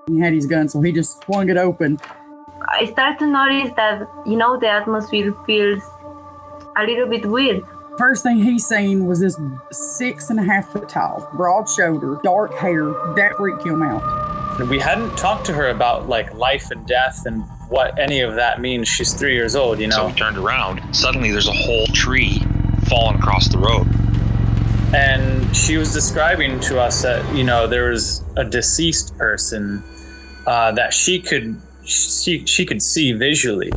He had his gun, so he just swung it open. I start to notice that, the atmosphere feels a little bit weird. First thing he seen was this 6.5 foot tall, broad shoulder, dark hair. That freaked him out. We hadn't talked to her about like life and death and what any of that means. She's 3 years old, So we turned around. Suddenly there's a whole tree falling across the road. And she was describing to us that, there was a deceased person that she could see visually.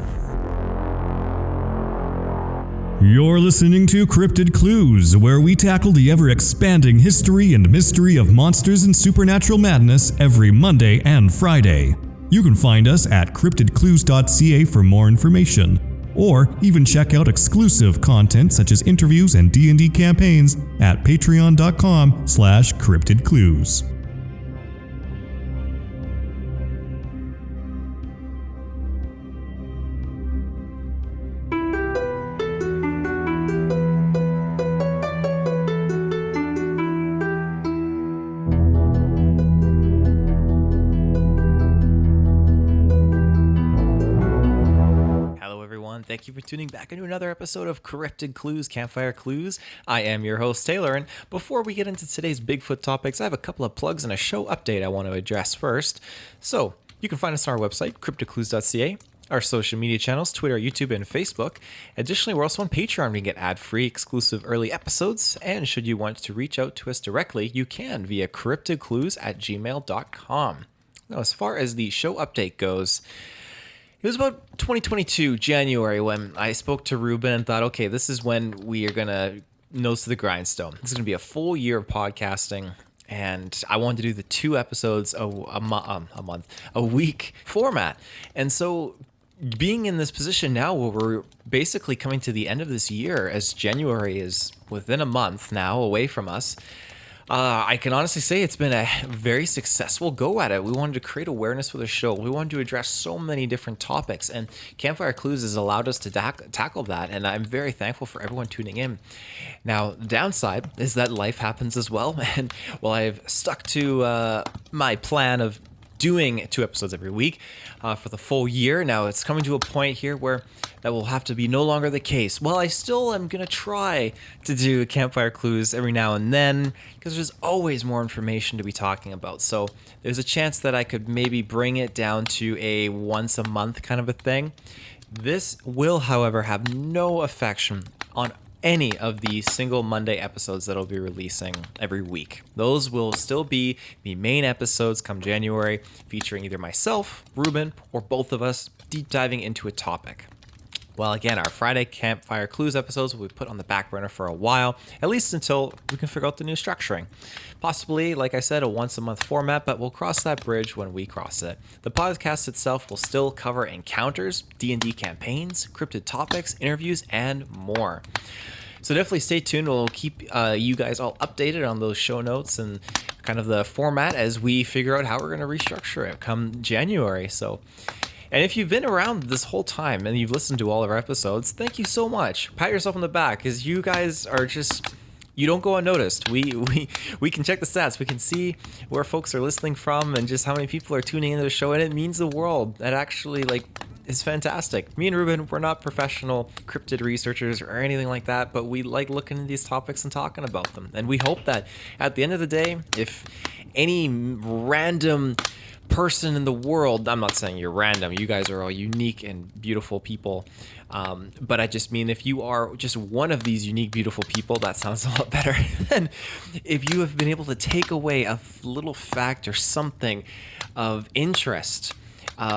You're listening to Cryptid Clues, where we tackle the ever-expanding history and mystery of monsters and supernatural madness every Monday and Friday. You can find us at CryptidClues.ca for more information, or even check out exclusive content such as interviews and D&D campaigns at patreon.com/CryptidClues. Thank you for tuning back into another episode of Cryptid Clues, Campfire Clues. I am your host, Taylor, and before we get into today's Bigfoot topics, I have a couple of plugs and a show update I want to address first. So, you can find us on our website, CryptidClues.ca, our social media channels, Twitter, YouTube, and Facebook. Additionally, we're also on Patreon. We get ad-free, exclusive early episodes, and should you want to reach out to us directly, you can via cryptidclues@gmail.com. Now, as far as the show update goes, it was about 2022, January, when I spoke to Ruben and thought, okay, this is when we are going to nose to the grindstone. This is going to be a full year of podcasting, and I wanted to do the 2 episodes a week format. And so being in this position now where we're basically coming to the end of this year, as January is within a month now away from us, I can honestly say it's been a very successful go at it. We wanted to create awareness for the show. We wanted to address so many different topics, and Campfire Clues has allowed us to tackle that, and I'm very thankful for everyone tuning in. Now, the downside is that life happens as well, and while I've stuck to my plan of doing 2 episodes every week for the full year, now it's coming to a point here where that will have to be no longer the case. Well, I still am going to try to do Campfire Clues every now and then because there's always more information to be talking about. So there's a chance that I could maybe bring it down to a once a month kind of a thing. This will, however, have no affection on any of the single Monday episodes that I'll be releasing every week. Those will still be the main episodes come January, featuring either myself, Ruben, or both of us deep diving into a topic. Well, again, our Friday Campfire Clues episodes will be put on the back burner for a while, at least until we can figure out the new structuring. Possibly, like I said, a once-a-month format, but we'll cross that bridge when we cross it. The podcast itself will still cover encounters, D&D campaigns, cryptid topics, interviews, and more. So definitely stay tuned. We'll keep you guys all updated on those show notes and kind of the format as we figure out how we're going to restructure it come January. And if you've been around this whole time and you've listened to all of our episodes, thank you so much. Pat yourself on the back, because you guys are just, you don't go unnoticed. We can check the stats. We can see where folks are listening from and just how many people are tuning into the show, and it means the world. That actually is fantastic. Me and Ruben, we're not professional cryptid researchers or anything like that, but we like looking at these topics and talking about them. And we hope that at the end of the day, if any random person in the world, I'm not saying you're random, you guys are all unique and beautiful people, but I just mean if you are just one of these unique, beautiful people, that sounds a lot better. And if you have been able to take away a little fact or something of interest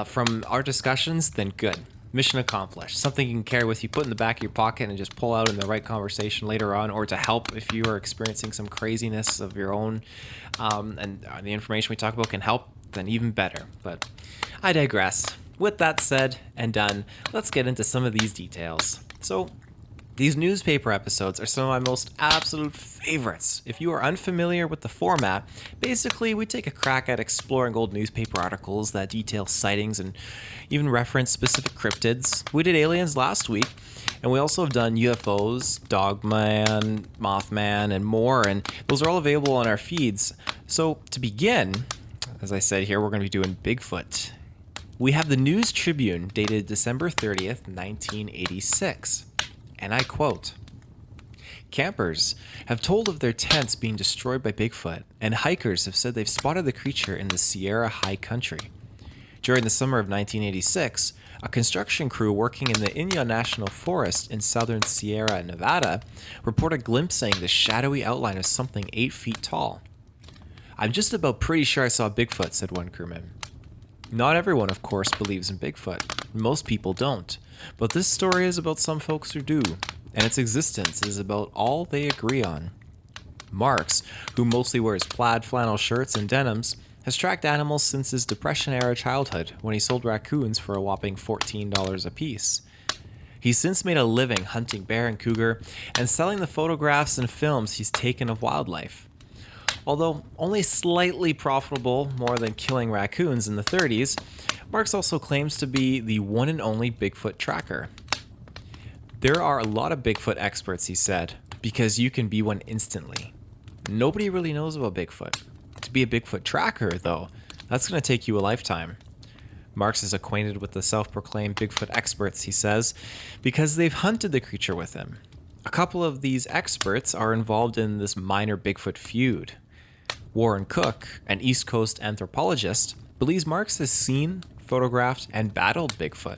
from our discussions, then good. Mission accomplished. Something you can carry with you, put in the back of your pocket, and just pull out in the right conversation later on, or to help if you are experiencing some craziness of your own, and the information we talk about can help, then even better. But I digress. With that said and done, let's get into some of these details. So, these newspaper episodes are some of my most absolute favorites. If you are unfamiliar with the format, basically we take a crack at exploring old newspaper articles that detail sightings and even reference specific cryptids. We did aliens last week, and we also have done UFOs, Dogman, Mothman, and more, and those are all available on our feeds. So to begin, As I said here, we're going to be doing Bigfoot. We have the News Tribune dated December 30th, 1986. And I quote, "Campers have told of their tents being destroyed by Bigfoot, and hikers have said they've spotted the creature in the Sierra High Country. During the summer of 1986, a construction crew working in the Inyo National Forest in southern Sierra Nevada reported glimpsing the shadowy outline of something 8 feet tall. I'm just about pretty sure I saw Bigfoot," said one crewman. Not everyone, of course, believes in Bigfoot. Most people don't. But this story is about some folks who do, and its existence is about all they agree on. Marks, who mostly wears plaid flannel shirts and denims, has tracked animals since his Depression-era childhood when he sold raccoons for a whopping $14 apiece. He's since made a living hunting bear and cougar and selling the photographs and films he's taken of wildlife. Although only slightly profitable, more than killing raccoons in the 30s, Marks also claims to be the one and only Bigfoot tracker. There are a lot of Bigfoot experts, he said, because you can be one instantly. Nobody really knows about Bigfoot. To be a Bigfoot tracker, though, that's going to take you a lifetime. Marks is acquainted with the self-proclaimed Bigfoot experts, he says, because they've hunted the creature with him. A couple of these experts are involved in this minor Bigfoot feud. Warren Cook, an East Coast anthropologist, believes Marks has seen, photographed, and battled Bigfoot.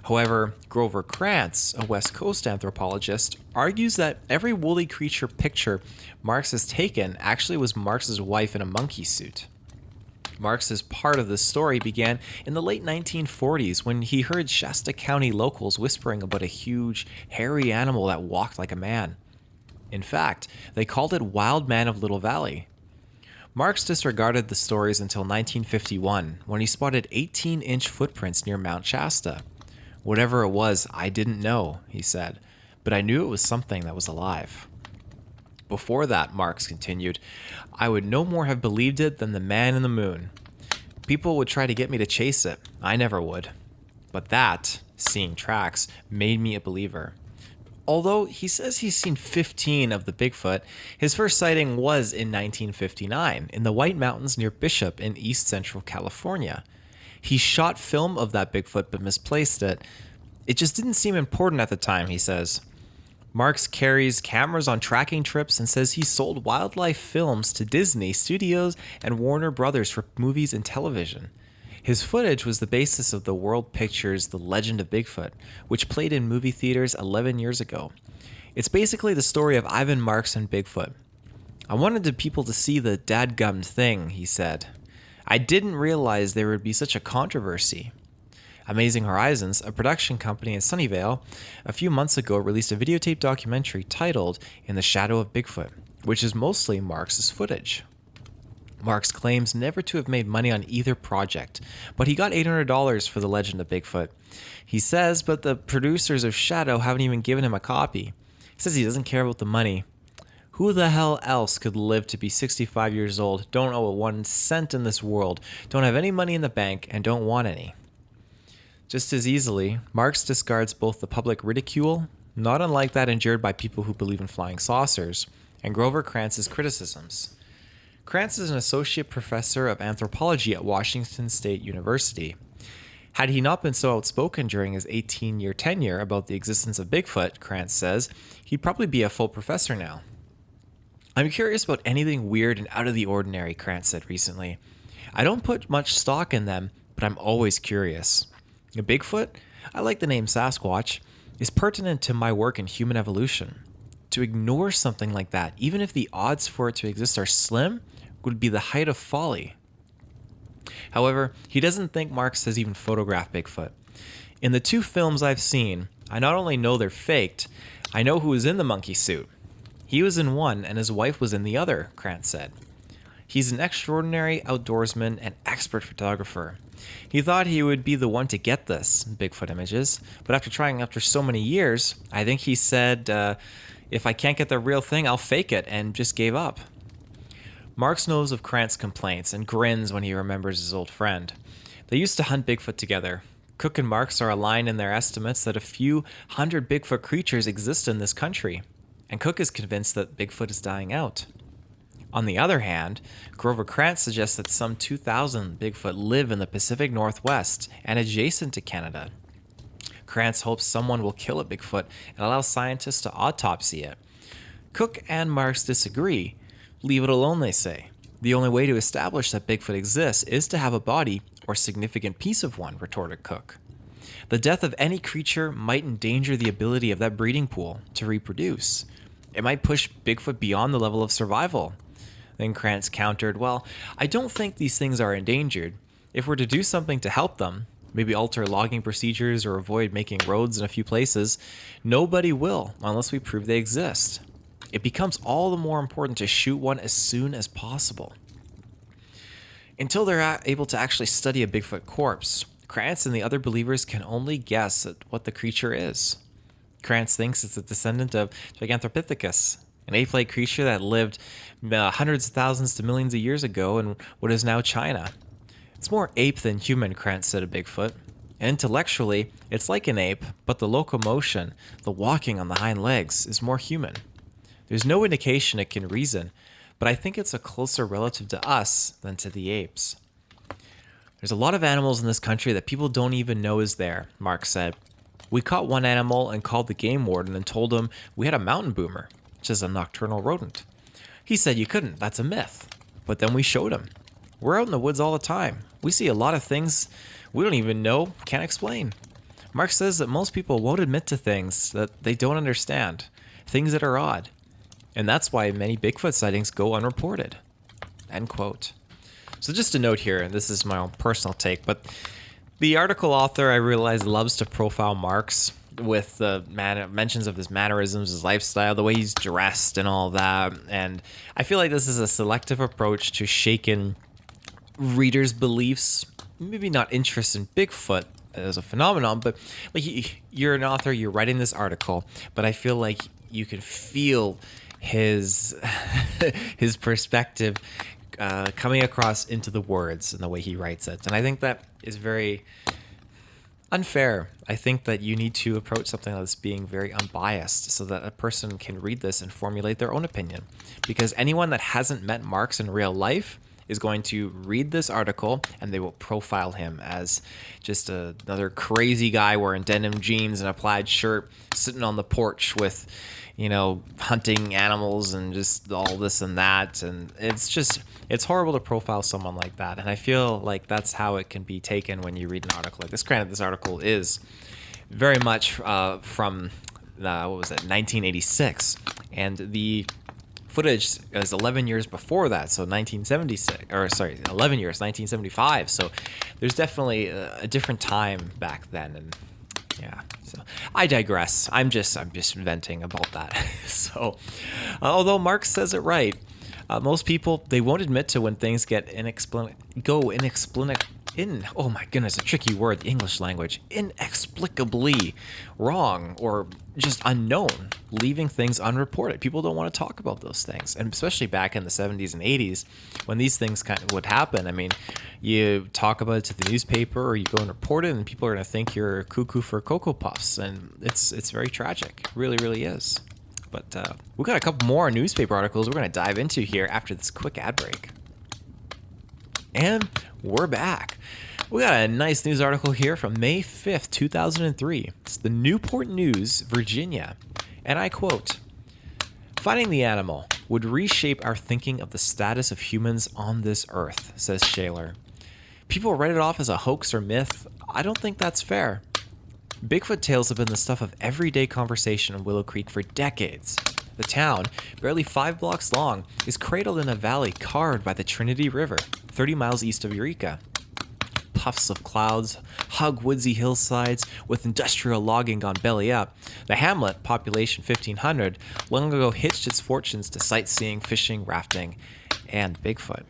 However, Grover Krantz, a West Coast anthropologist, argues that every woolly creature picture Marks has taken actually was Marks' wife in a monkey suit. Marks' part of this story began in the late 1940s when he heard Shasta County locals whispering about a huge, hairy animal that walked like a man. In fact, they called it Wild Man of Little Valley. Marks disregarded the stories until 1951, when he spotted 18-inch footprints near Mount Shasta. "Whatever it was, I didn't know," he said, "but I knew it was something that was alive." Before that, Marks continued, "I would no more have believed it than the man in the moon. People would try to get me to chase it. I never would. But that, seeing tracks, made me a believer." Although he says he's seen 15 of the Bigfoot, his first sighting was in 1959 in the White Mountains near Bishop in east central California. He shot film of that Bigfoot but misplaced it. It just didn't seem important at the time, he says. Marks carries cameras on tracking trips and says he sold wildlife films to Disney Studios and Warner Brothers for movies and television. His footage was the basis of the World Pictures' The Legend of Bigfoot, which played in movie theaters 11 years ago. It's basically the story of Ivan Marks and Bigfoot. "I wanted the people to see the dadgummed thing," he said. "I didn't realize there would be such a controversy." Amazing Horizons, a production company in Sunnyvale, a few months ago released a videotape documentary titled In the Shadow of Bigfoot, which is mostly Marks' footage. Marks claims never to have made money on either project, but he got $800 for The Legend of Bigfoot. He says, but the producers of Shadow haven't even given him a copy. He says he doesn't care about the money. Who the hell else could live to be 65 years old, don't owe 1 cent in this world, don't have any money in the bank, and don't want any? Just as easily, Marks discards both the public ridicule, not unlike that endured by people who believe in flying saucers, and Grover Krantz's criticisms. Krantz is an associate professor of anthropology at Washington State University. Had he not been so outspoken during his 18-year tenure about the existence of Bigfoot, Krantz says, he'd probably be a full professor now. "I'm curious about anything weird and out of the ordinary," Krantz said recently. "I don't put much stock in them, but I'm always curious. A Bigfoot, I like the name Sasquatch, is pertinent to my work in human evolution. To ignore something like that, even if the odds for it to exist are slim, would be the height of folly." However, he doesn't think Marks has even photographed Bigfoot. "In the 2 films I've seen, I not only know they're faked, I know who was in the monkey suit. He was in one and his wife was in the other," Krantz said. He's an extraordinary outdoorsman and expert photographer. He thought he would be the one to get this, Bigfoot images, but after trying after so many years, I think he said, if I can't get the real thing, I'll fake it, and just gave up. Marks knows of Krantz's complaints and grins when he remembers his old friend. They used to hunt Bigfoot together. Cook and Marks are aligned in their estimates that a few hundred Bigfoot creatures exist in this country, and Cook is convinced that Bigfoot is dying out. On the other hand, Grover Krantz suggests that some 2,000 Bigfoot live in the Pacific Northwest and adjacent to Canada. Krantz hopes someone will kill a Bigfoot and allow scientists to autopsy it. Cook and Marks disagree. Leave it alone, they say. The only way to establish that Bigfoot exists is to have a body or significant piece of one, retorted Cook. The death of any creature might endanger the ability of that breeding pool to reproduce. It might push Bigfoot beyond the level of survival. Then Krantz countered, well, I don't think these things are endangered. If we're to do something to help them, maybe alter logging procedures or avoid making roads in a few places, nobody will unless we prove they exist. It becomes all the more important to shoot one as soon as possible. Until they're able to actually study a Bigfoot corpse, Krantz and the other believers can only guess at what the creature is. Krantz thinks it's a descendant of Gigantopithecus, an ape-like creature that lived hundreds of thousands to millions of years ago in what is now China. It's more ape than human, Krantz said of Bigfoot. Intellectually, it's like an ape, but the locomotion, the walking on the hind legs, is more human. There's no indication it can reason, but I think it's a closer relative to us than to the apes. There's a lot of animals in this country that people don't even know is there, Mark said. We caught one animal and called the game warden and told him we had a mountain boomer, which is a nocturnal rodent. He said you couldn't, that's a myth. But then we showed him. We're out in the woods all the time. We see a lot of things we don't even know, can't explain. Mark says that most people won't admit to things that they don't understand, things that are odd. And that's why many Bigfoot sightings go unreported. End quote. So just a note here, and this is my own personal take, but the article author, I realize, loves to profile Marks with the mentions of his mannerisms, his lifestyle, the way he's dressed and all that. And I feel like this is a selective approach to shaking readers' beliefs, maybe not interest in Bigfoot as a phenomenon, but like you're an author, you're writing this article, but I feel like you can feel his perspective coming across into the words and the way he writes it. And I think that is very unfair. I think that you need to approach something like this being very unbiased so that a person can read this and formulate their own opinion. Because anyone that hasn't met Marks in real life is going to read this article and they will profile him as just another crazy guy wearing denim jeans and a plaid shirt sitting on the porch with, hunting animals and just all this and that. And it's horrible to profile someone like that. And I feel like that's how it can be taken when you read an article like this. Granted, this article is very much from, 1986. And the footage is 11 years before that, so 11 years, 1975. So there's definitely a different time back then. And yeah, so I digress. I'm just venting about that. So, although Mark says it right, most people, they won't admit to when things get oh my goodness, a tricky word, the English language, inexplicably wrong or just unknown, leaving things unreported. People don't want to talk about those things. And especially back in the 70s and 80s, when these things kind of would happen. I mean, you talk about it to the newspaper or you go and report it and people are going to think you're cuckoo for Cocoa Puffs. And it's very tragic. It really, really is. But we've got a couple more newspaper articles we're going to dive into here after this quick ad break. And we're back. We got a nice news article here from May 5th, 2003. It's the Newport News, Virginia. And I quote, "Finding the animal would reshape our thinking of the status of humans on this earth," says Shaler. "People write it off as a hoax or myth. I don't think that's fair. Bigfoot tales have been the stuff of everyday conversation in Willow Creek for decades. The town, barely 5 blocks long, is cradled in a valley carved by the Trinity River, 30 miles east of Eureka. Puffs of clouds hug woodsy hillsides with industrial logging gone belly up. The hamlet, population 1,500, long ago hitched its fortunes to sightseeing, fishing, rafting, and Bigfoot.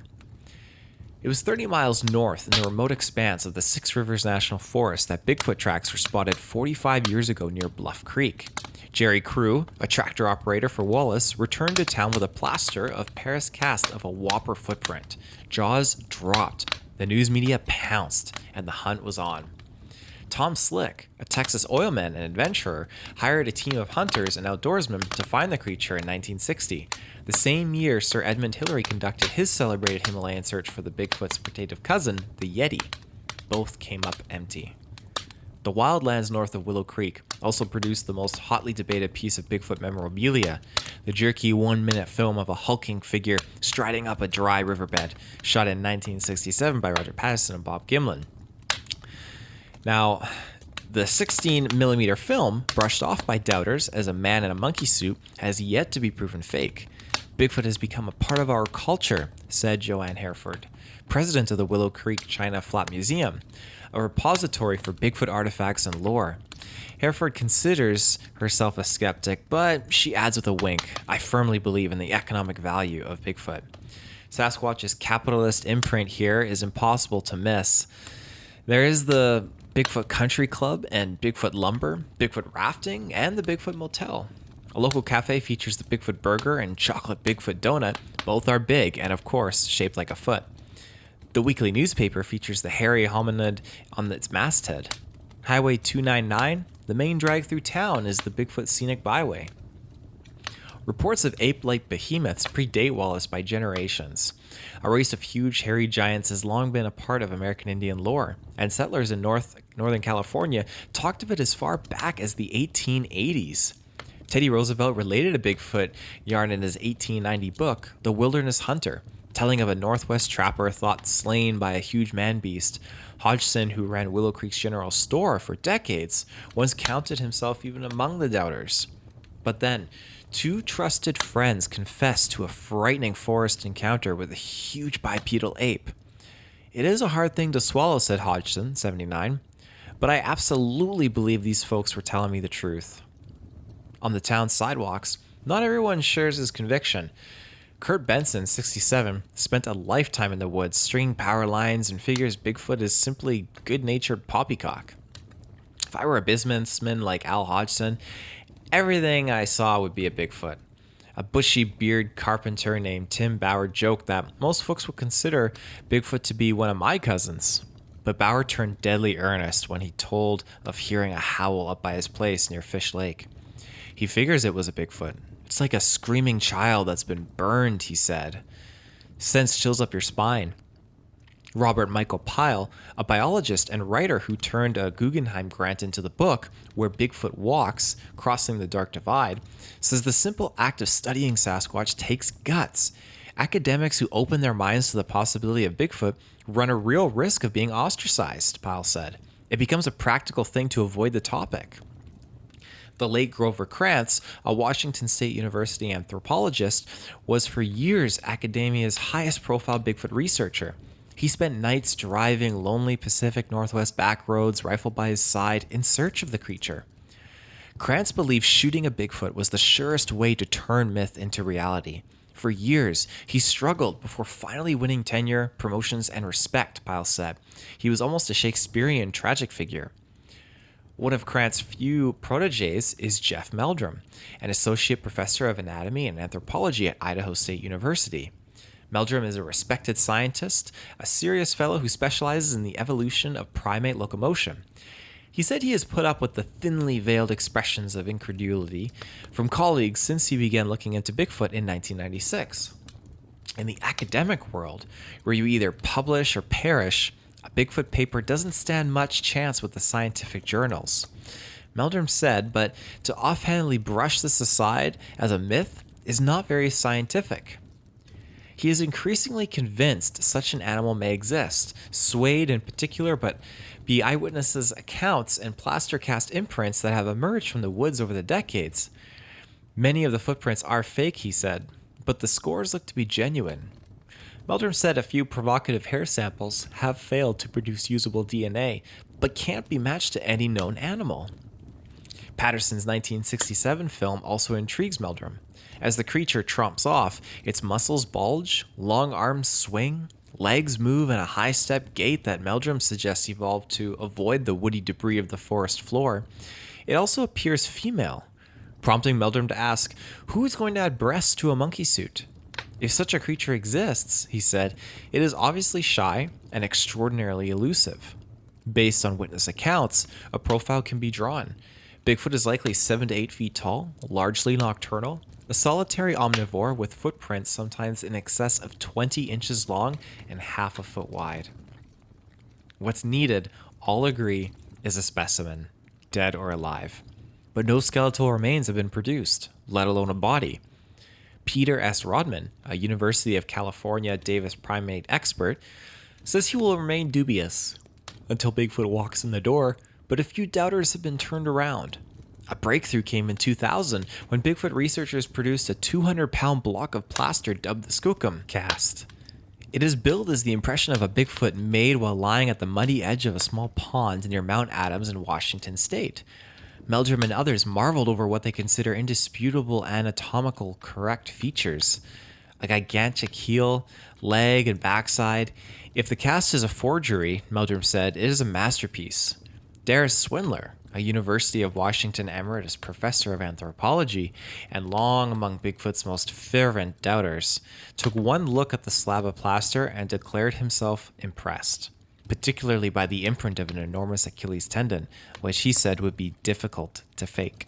It was 30 miles north in the remote expanse of the Six Rivers National Forest that Bigfoot tracks were spotted 45 years ago near Bluff Creek. Jerry Crew, a tractor operator for Wallace, returned to town with a plaster of Paris cast of a whopper footprint. Jaws dropped. The news media pounced, and the hunt was on. Tom Slick, a Texas oilman and adventurer, hired a team of hunters and outdoorsmen to find the creature in 1960. The same year, Sir Edmund Hillary conducted his celebrated Himalayan search for the Bigfoot's protective cousin, the Yeti. Both came up empty. The wildlands north of Willow Creek also produced the most hotly debated piece of Bigfoot memorabilia, the jerky 1-minute film of a hulking figure striding up a dry riverbed, shot in 1967 by Roger Patterson and Bob Gimlin. Now, the 16mm film, brushed off by doubters as a man in a monkey suit, has yet to be proven fake. Bigfoot has become a part of our culture, said Joanne Hereford, president of the Willow Creek China Flat Museum, a repository for Bigfoot artifacts and lore. Hereford considers herself a skeptic, but she adds with a wink, I firmly believe in the economic value of Bigfoot. Sasquatch's capitalist imprint here is impossible to miss. There is the Bigfoot Country Club and Bigfoot Lumber, Bigfoot Rafting, and the Bigfoot Motel. A local cafe features the Bigfoot Burger and chocolate Bigfoot Donut. Both are big and, of course, shaped like a foot. The weekly newspaper features the hairy hominid on its masthead. Highway 299, the main drag through town, is the Bigfoot Scenic Byway. Reports of ape-like behemoths predate Wallace by generations. A race of huge hairy giants has long been a part of American Indian lore, and settlers in Northern California talked of it as far back as the 1880s. Teddy Roosevelt related a Bigfoot yarn in his 1890 book, The Wilderness Hunter, telling of a Northwest trapper thought slain by a huge man-beast. Hodgson, who ran Willow Creek's General Store for decades, once counted himself even among the doubters. But then, 2 trusted friends confessed to a frightening forest encounter with a huge bipedal ape. It is a hard thing to swallow, said Hodgson, 79, but I absolutely believe these folks were telling me the truth. On the town's sidewalks, not everyone shares his conviction. Kurt Benson, 67, spent a lifetime in the woods, stringing power lines, and figures Bigfoot is simply good-natured poppycock. If I were a businessman like Al Hodgson, everything I saw would be a Bigfoot. A bushy-beard carpenter named Tim Bauer joked that most folks would consider Bigfoot to be one of my cousins. But Bauer turned deadly earnest when he told of hearing a howl up by his place near Fish Lake. He figures it was a Bigfoot. It's like a screaming child that's been burned, he said. Sends chills up your spine. Robert Michael Pyle, a biologist and writer who turned a Guggenheim grant into the book Where Bigfoot Walks, Crossing the Dark Divide, says the simple act of studying Sasquatch takes guts. Academics who open their minds to the possibility of Bigfoot run a real risk of being ostracized, Pyle said. It becomes a practical thing to avoid the topic. The late Grover Krantz, a Washington State University anthropologist, was for years academia's highest profile Bigfoot researcher. He spent nights driving lonely Pacific Northwest back roads, rifle by his side, in search of the creature. Krantz believed shooting a Bigfoot was the surest way to turn myth into reality. For years, he struggled before finally winning tenure, promotions, and respect, Pyle said. He was almost a Shakespearean tragic figure. One of Krantz's few proteges is Jeff Meldrum, an associate professor of anatomy and anthropology at Idaho State University. Meldrum is a respected scientist, a serious fellow who specializes in the evolution of primate locomotion. He said he has put up with the thinly veiled expressions of incredulity from colleagues since he began looking into Bigfoot in 1996. In the academic world, where you either publish or perish, a Bigfoot paper doesn't stand much chance with the scientific journals. Meldrum said, but to offhandedly brush this aside as a myth is not very scientific. He is increasingly convinced such an animal may exist, swayed in particular, but be eyewitnesses' accounts and plaster cast imprints that have emerged from the woods over the decades. Many of the footprints are fake, he said, but the scores look to be genuine. Meldrum said a few provocative hair samples have failed to produce usable DNA, but can't be matched to any known animal. Patterson's 1967 film also intrigues Meldrum. As the creature tromps off, its muscles bulge, long arms swing, legs move in a high-step gait that Meldrum suggests evolved to avoid the woody debris of the forest floor. It also appears female, prompting Meldrum to ask, who is going to add breasts to a monkey suit? If such a creature exists, he said, it is obviously shy and extraordinarily elusive. Based on witness accounts, a profile can be drawn. Bigfoot is likely 7 to 8 feet tall, largely nocturnal, a solitary omnivore with footprints sometimes in excess of 20 inches long and half a foot wide. What's needed, all agree, is a specimen, dead or alive. But no skeletal remains have been produced, let alone a body. Peter S. Rodman, a University of California Davis primate expert, says he will remain dubious until Bigfoot walks in the door, but a few doubters have been turned around. A breakthrough came in 2000 when Bigfoot researchers produced a 200-pound block of plaster dubbed the Skookum cast. It is billed as the impression of a Bigfoot made while lying at the muddy edge of a small pond near Mount Adams in Washington state. Meldrum and others marveled over what they consider indisputable anatomical correct features. A gigantic heel, leg, and backside. If the cast is a forgery, Meldrum said, it is a masterpiece. Darius Swindler, a University of Washington emeritus professor of anthropology and long among Bigfoot's most fervent doubters, took one look at the slab of plaster and declared himself impressed, particularly by the imprint of an enormous Achilles tendon, which he said would be difficult to fake.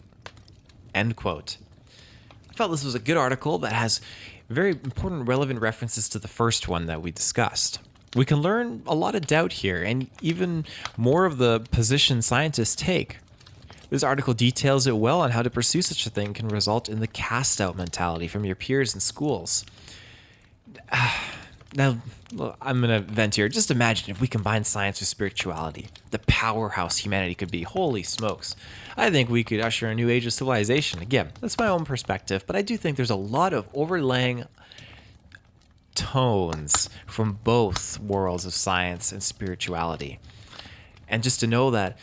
End quote. I felt this was a good article that has very important relevant references to the first one that we discussed. We can learn a lot of doubt here, and even more of the position scientists take. This article details it well on how to pursue such a thing can result in the cast-out mentality from your peers in schools. Now, I'm going to vent here. Just imagine if we combine science with spirituality, the powerhouse humanity could be. Holy smokes. I think we could usher a new age of civilization. Again, that's my own perspective, but I do think there's a lot of overlaying tones from both worlds of science and spirituality. And just to know that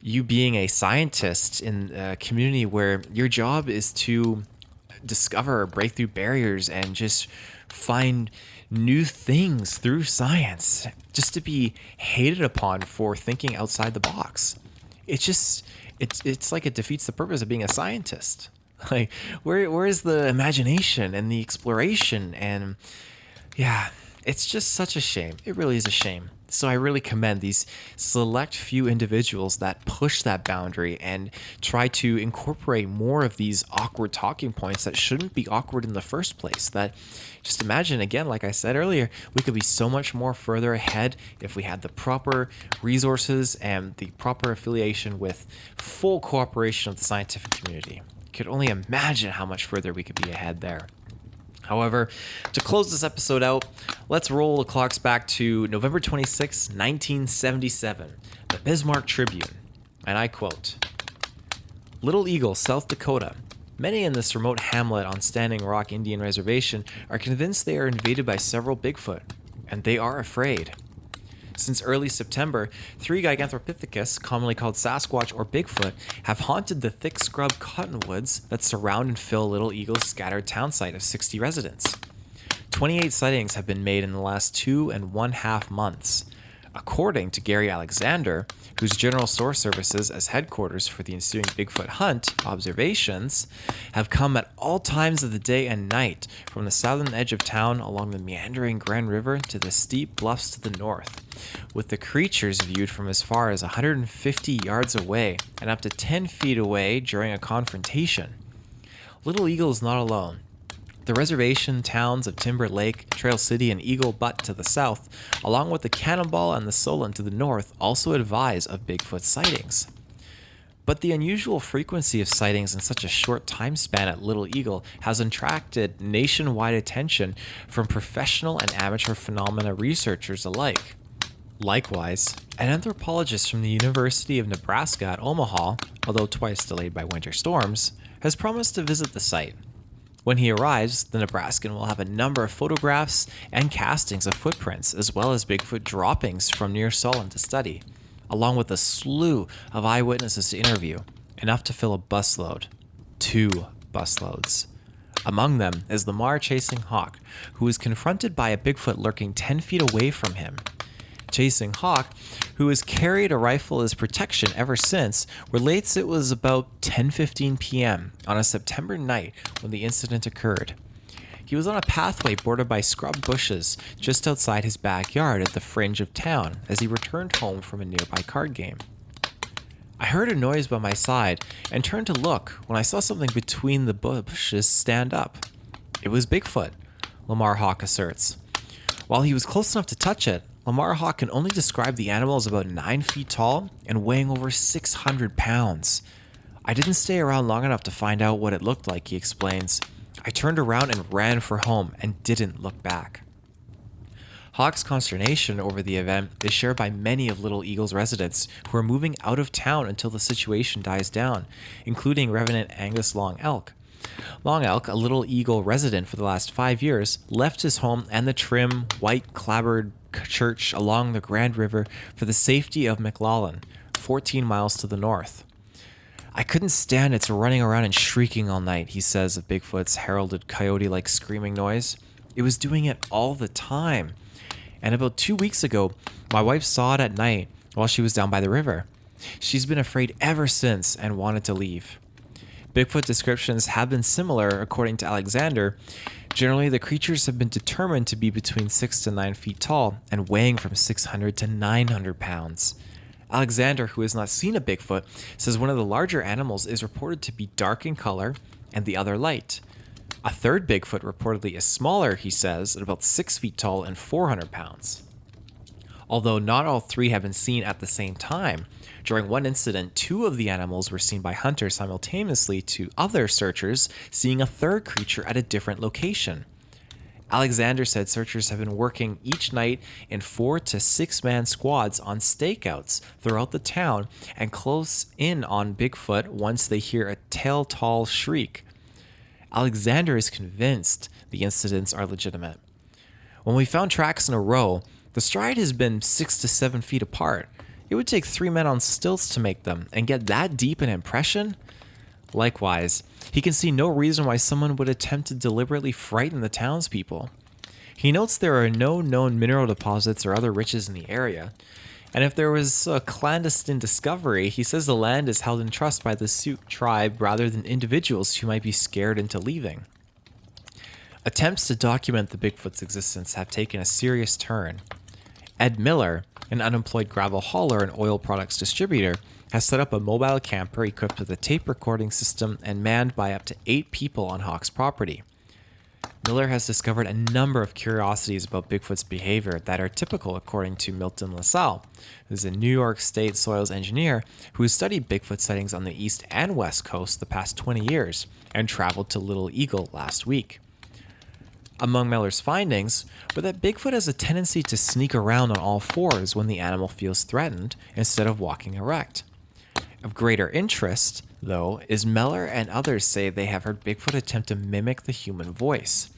you being a scientist in a community where your job is to discover or break through barriers and just find new things through science, just to be hated upon for thinking outside the box. It's like it defeats the purpose of being a scientist. Like, where is the imagination and the exploration? And yeah, it's just such a shame. It really is a shame. So I really commend these select few individuals that push that boundary and try to incorporate more of these awkward talking points that shouldn't be awkward in the first place. That, just imagine, again, like I said earlier, we could be so much more further ahead if we had the proper resources and the proper affiliation with full cooperation of the scientific community. You could only imagine how much further we could be ahead there. However, to close this episode out, let's roll the clocks back to November 26, 1977, the Bismarck Tribune. And I quote, "Little Eagle, South Dakota. Many in this remote hamlet on Standing Rock Indian Reservation are convinced they are invaded by several Bigfoot, and they are afraid. Since early September, 3 Gigantopithecus, commonly called Sasquatch or Bigfoot, have haunted the thick scrub cottonwoods that surround and fill Little Eagle's scattered town site of 60 residents. 28 sightings have been made in the last 2.5 months. According to Gary Alexander, whose General Store services as headquarters for the ensuing Bigfoot hunt, observations have come at all times of the day and night from the southern edge of town along the meandering Grand River to the steep bluffs to the north, with the creatures viewed from as far as 150 yards away and up to 10 feet away during a confrontation. Little Eagle is not alone. The reservation towns of Timber Lake, Trail City, and Eagle Butte to the south, along with the Cannonball and the Solon to the north, also advise of Bigfoot sightings. But the unusual frequency of sightings in such a short time span at Little Eagle has attracted nationwide attention from professional and amateur phenomena researchers alike. Likewise, an anthropologist from the University of Nebraska at Omaha, although twice delayed by winter storms, has promised to visit the site. When he arrives, the Nebraskan will have a number of photographs and castings of footprints, as well as Bigfoot droppings from near Solon to study, along with a slew of eyewitnesses to interview, enough to fill a busload. 2 busloads. Among them is the Chasing Hawk, who is confronted by a Bigfoot lurking 10 feet away from him. Chasing Hawk, who has carried a rifle as protection ever since, relates it was about 10:15 p.m. on a September night when the incident occurred. he was on a pathway bordered by scrub bushes just outside his backyard at the fringe of town as he returned home from a nearby card game. I heard a noise by my side and turned to look when I saw something between the bushes stand up. It was Bigfoot, Lamar Hawk asserts. While he was close enough to touch it, Lamar Hawk can only describe the animal as about 9 feet tall and weighing over 600 pounds. I didn't stay around long enough to find out what it looked like, he explains. I turned around and ran for home and didn't look back. Hawk's consternation over the event is shared by many of Little Eagle's residents who are moving out of town until the situation dies down, including Revenant Angus Long Elk. Long Elk, a Little Eagle resident for the last 5 years, left his home and the trim, white clapboard church along the Grand River for the safety of MacLeod, 14 miles to the north. I couldn't stand its running around and shrieking all night, he says of Bigfoot's heralded coyote-like screaming noise. It was doing it all the time. And about 2 weeks ago, my wife saw it at night while she was down by the river. She's been afraid ever since and wanted to leave. Bigfoot descriptions have been similar, according to Alexander. Generally, the creatures have been determined to be between 6 to 9 feet tall and weighing from 600 to 900 pounds. Alexander, who has not seen a Bigfoot, says one of the larger animals is reported to be dark in color and the other light. A third Bigfoot reportedly is smaller, he says, at about 6 feet tall and 400 pounds. Although not all three have been seen at the same time, during one incident, 2 of the animals were seen by hunters simultaneously to other searchers seeing a third creature at a different location. Alexander said searchers have been working each night in 4 to 6 man squads on stakeouts throughout the town and close in on Bigfoot once they hear a tell-tale shriek. Alexander is convinced the incidents are legitimate. When we found tracks in a row, the stride has been 6 to 7 feet apart. It would take 3 men on stilts to make them, and get that deep an impression? Likewise, he can see no reason why someone would attempt to deliberately frighten the townspeople. He notes there are no known mineral deposits or other riches in the area, and if there was a clandestine discovery, he says the land is held in trust by the Sioux tribe rather than individuals who might be scared into leaving. Attempts to document the Bigfoot's existence have taken a serious turn. Ed Miller, an unemployed gravel hauler and oil products distributor, has set up a mobile camper equipped with a tape recording system and manned by up to 8 people on Hawk's property. Miller has discovered a number of curiosities about Bigfoot's behavior that are typical, according to Milton LaSalle, who's a New York State soils engineer who has studied Bigfoot sightings on the east and west coast the past 20 years and traveled to Little Eagle last week. Among Miller's findings were that Bigfoot has a tendency to sneak around on all fours when the animal feels threatened instead of walking erect. Of greater interest, though, is Miller and others say they have heard Bigfoot attempt to mimic the human voice.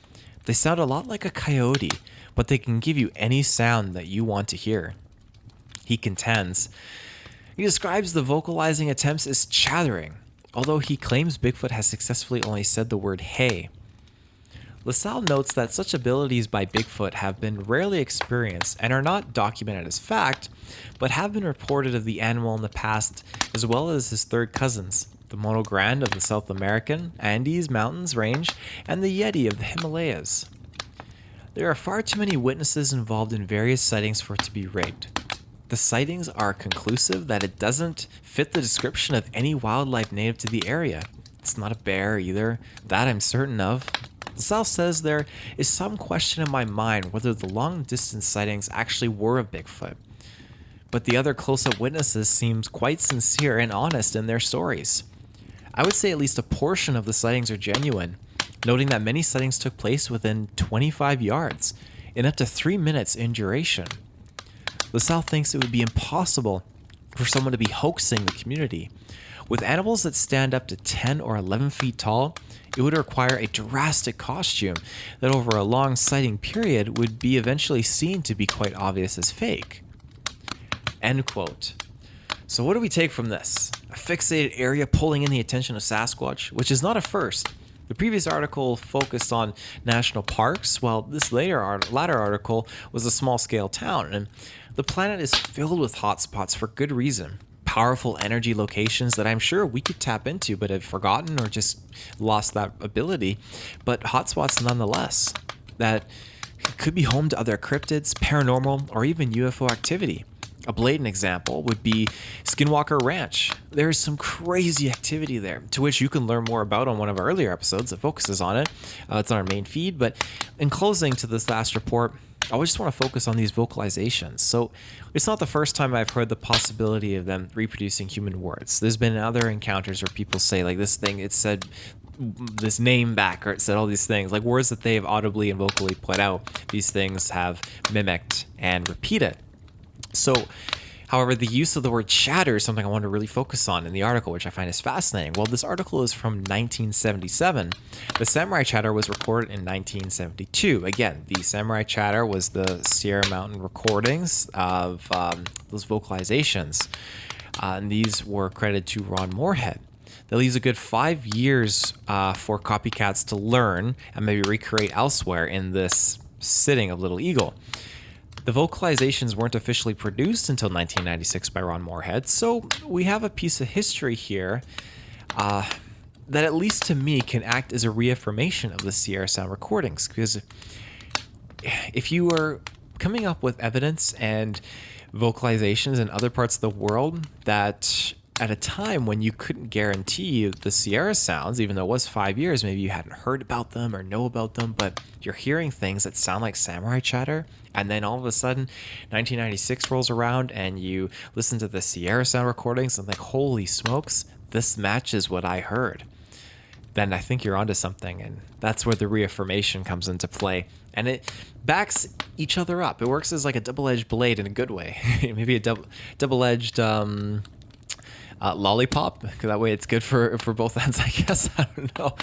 They sound a lot like a coyote, but they can give you any sound that you want to hear. He contends. He describes the vocalizing attempts as chattering, although he claims Bigfoot has successfully only said the word hey. LaSalle notes that such abilities by Bigfoot have been rarely experienced and are not documented as fact, but have been reported of the animal in the past, as well as his third cousins, the Mono Grand of the South American Andes Mountains range and the Yeti of the Himalayas. There are far too many witnesses involved in various sightings for it to be rigged. The sightings are conclusive that it doesn't fit the description of any wildlife native to the area. It's not a bear either, that I'm certain of. LaSalle says there is some question in my mind whether the long-distance sightings actually were of Bigfoot, but the other close-up witnesses seem quite sincere and honest in their stories. I would say at least a portion of the sightings are genuine, noting that many sightings took place within 25 yards, in up to 3 minutes in duration. LaSalle thinks it would be impossible for someone to be hoaxing the community. With animals that stand up to 10 or 11 feet tall, it would require a drastic costume that over a long sighting period would be eventually seen to be quite obvious as fake. End quote. So what do we take from this? A fixated area pulling in the attention of Sasquatch, which is not a first. The previous article focused on national parks, while this latter article was a small-scale town, and the planet is filled with hotspots for good reason. powerful energy locations that I'm sure we could tap into, but have forgotten or just lost that ability. But hotspots nonetheless, that could be home to other cryptids, paranormal, or even UFO activity. A blatant example would be Skinwalker Ranch. There's some crazy activity there, to which you can learn more about on one of our earlier episodes that focuses on it. It's on our main feed. But in closing to this last report, I just want to focus on these vocalizations. So it's not the first time I've heard the possibility of them reproducing human words. There's been other encounters where people say, like, this thing, it said this name back, or it said all these things, like words that they have audibly and vocally put out. These things have mimicked and repeated. So, however, the use of the word chatter is something I want to really focus on in the article, which I find is fascinating. Well, this article is from 1977. The samurai chatter was recorded in 1972. Again, the samurai chatter was the Sierra Mountain recordings of those vocalizations. And these were credited to Ron Moorhead. That leaves a good 5 years for copycats to learn and maybe recreate elsewhere in this sitting of Little Eagle. The vocalizations weren't officially produced until 1996 by Ron Moorhead, so we have a piece of history here that, at least to me, can act as a reaffirmation of the Sierra Sound recordings. Because if you are coming up with evidence and vocalizations in other parts of the world that at a time when you couldn't guarantee the Sierra sounds, even though it was 5 years, maybe you hadn't heard about them or know about them, but you're hearing things that sound like samurai chatter, and then all of a sudden 1996 rolls around and you listen to the Sierra sound recordings and like, holy smokes, this matches what I heard. Then I think you're onto something, and that's where the reaffirmation comes into play. And it backs each other up. It works as like a double-edged blade in a good way. Maybe a double-edged lollipop, because that way it's good for both ends, I guess. I don't know,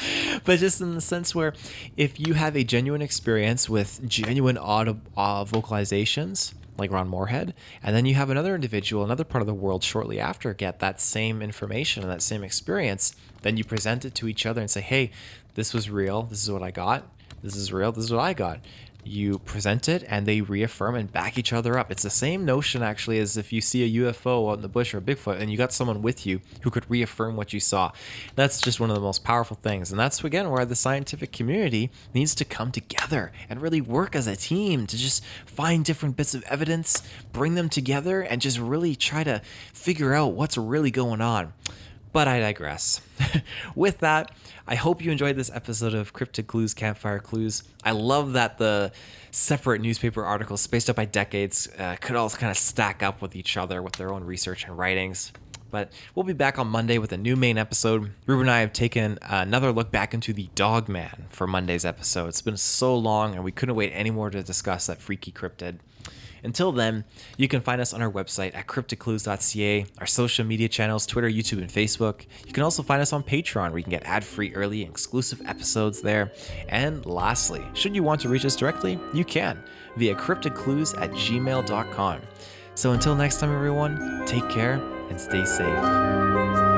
but just in the sense where if you have a genuine experience with genuine vocalizations like Ron Moorhead, and then you have another individual, another part of the world shortly after get that same information and that same experience, then you present it to each other and say, hey, this was real, this is what I got, this is real, this is what I got. You present it and they reaffirm and back each other up. It's the same notion actually as if you see a UFO out in the bush or a Bigfoot and you got someone with you who could reaffirm what you saw. That's just one of the most powerful things. And that's again where the scientific community needs to come together and really work as a team to just find different bits of evidence, bring them together, and just really try to figure out what's really going on. But I digress. With that, I hope you enjoyed this episode of Cryptid Clues, Campfire Clues. I love that the separate newspaper articles spaced out by decades could all kind of stack up with each other with their own research and writings. But we'll be back on Monday with a new main episode. Ruben and I have taken another look back into the Dog Man for Monday's episode. It's been so long and we couldn't wait anymore to discuss that freaky cryptid. Until then, you can find us on our website at CryptidClues.ca, our social media channels, Twitter, YouTube, and Facebook. You can also find us on Patreon, where you can get ad-free early and exclusive episodes there. And lastly, should you want to reach us directly, you can via CryptidClues@gmail.com. So until next time, everyone, take care and stay safe.